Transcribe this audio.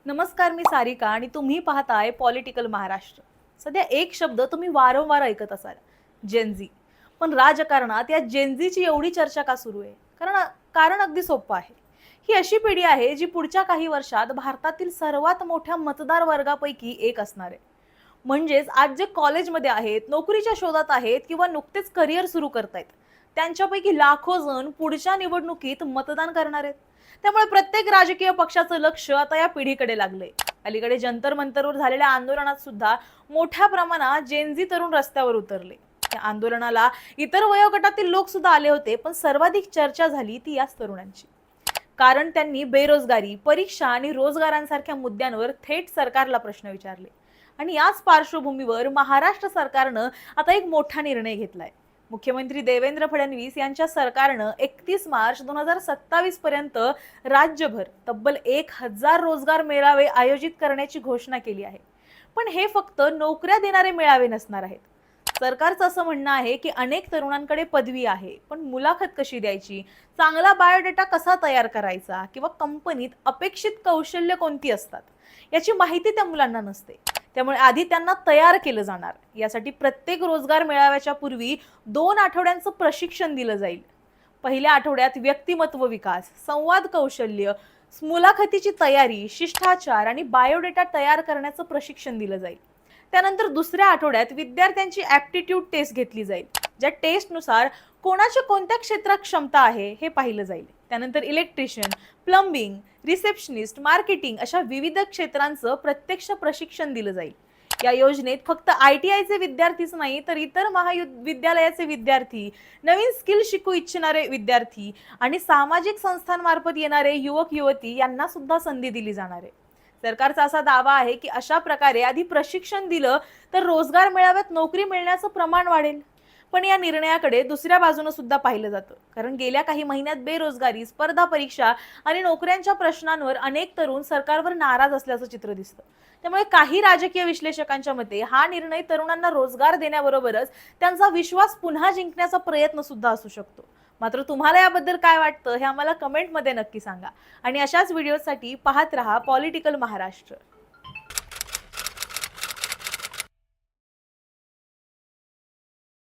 नमस्कार, मी सारिका आणि तुम्ही पाहताय पॉलिटिकल महाराष्ट्र. सध्या एक शब्द तुम्ही वारंवार ऐकत असाल, जेनझी. पण राजकारणात या जेनझीची एवढी चर्चा का सुरू आहे? कारण अगदी सोपं आहे. ही अशी पिढी आहे जी पुढच्या काही वर्षात भारतातील सर्वात मोठ्या मतदार वर्गापैकी एक असणार आहे. म्हणजेच आज जे कॉलेजमध्ये आहेत, नोकरीच्या शोधात आहेत किंवा नुकतेच करिअर सुरू करतायत, त्यांच्यापैकी लाखो जण पुढच्या निवडणुकीत मतदान करणार आहेत. त्यामुळे प्रत्येक राजकीय पक्षाचं लक्ष आता या पिढीकडे लागलंय. अलीकडे जंतर मंतरवर झालेल्या आंदोलनात सुद्धा मोठ्या प्रमाणात जेनझी तरुण रस्त्यावर उतरले. या आंदोलनाला इतर वयोगटातील लोक सुद्धा आले होते, पण सर्वाधिक चर्चा झाली ती याच तरुणांची. कारण त्यांनी बेरोजगारी, परीक्षा आणि रोजगारांसारख्या मुद्द्यांवर थेट सरकारला प्रश्न विचारले. आणि याच पार्श्वभूमीवर महाराष्ट्र सरकारनं आता एक मोठा निर्णय घेतलाय. मुख्यमंत्री देवेंद्र फडणवीस यांच्या सरकारनं 31 मार्च 2027 पर्यंत राज्यभर तब्बल 1000 रोजगार मेळावे आयोजित करण्याची घोषणा केली आहे. पण हे फक्त नोकऱ्या देणारे मेळावे नसणार आहेत. सरकारचं असं म्हणणं आहे की अनेक तरुणांकडे पदवी आहे, पण मुलाखत कशी द्यायची, चांगला बायोडेटा कसा तयार करायचा किंवा कंपनीत अपेक्षित कौशल्य कोणती असतात याची माहिती त्या मुलांना नसते. त्यामुळे आधी त्यांना तयार केलं जाणार. यासाठी प्रत्येक रोजगार मेळाव्याच्या पूर्वी 2 आठवड्यांचं प्रशिक्षण दिलं जाईल. पहिल्या आठवड्यात व्यक्तिमत्व विकास, संवाद कौशल्य, मुलाखतीची तयारी, शिष्टाचार आणि बायोडेटा तयार करण्याचं प्रशिक्षण दिलं जाईल. त्यानंतर दुसऱ्या आठवड्यात विद्यार्थ्यांची ॲप्टिट्यूड टेस्ट घेतली जाईल. ज्या टेस्टनुसार कोणाच्या कोणत्या क्षेत्रात क्षमता आहे हे पाहिलं जाईल. त्यानंतर इलेक्ट्रिशियन, प्लंबिंग, रिसेप्शनिस्ट, मार्केटिंग अशा विविध क्षेत्रांचं प्रत्यक्ष प्रशिक्षण दिलं जाईल. या योजनेत फक्त ITIचे विद्यार्थीच नाही, तर इतर महाविद्यालयाचे विद्यार्थी, नवीन स्किल शिकू इच्छिणारे विद्यार्थी आणि सामाजिक संस्थांमार्फत येणारे युवक युवती यांना सुद्धा संधी दिली जाणार आहे. सरकारचा असा दावा आहे की अशा प्रकारे आधी प्रशिक्षण दिलं तर रोजगार मेळाव्यात नोकरी मिळण्याचं प्रमाण वाढेल. पण या निर्णयाकडे दुसऱ्या बाजूनं सुद्धा पाहिलं जातं. कारण गेल्या काही महिन्यात बेरोजगारी, स्पर्धा परीक्षा आणि नोकऱ्यांच्या प्रश्नांवर अनेक तरुण सरकारवर नाराज असल्याचं चित्र दिसतं. त्यामुळे काही राजकीय विश्लेषकांच्या मते हा निर्णय तरुणांना रोजगार देण्याबरोबरच त्यांचा विश्वास पुन्हा जिंकण्याचा प्रयत्न सुद्धा असू शकतो. मात्र तुम्हाला याबद्दल काय वाटतं हे आम्हाला कमेंटमध्ये नक्की सांगा. आणि अशाच व्हिडिओसाठी पाहत रहा पॉलिटिकल महाराष्ट्र.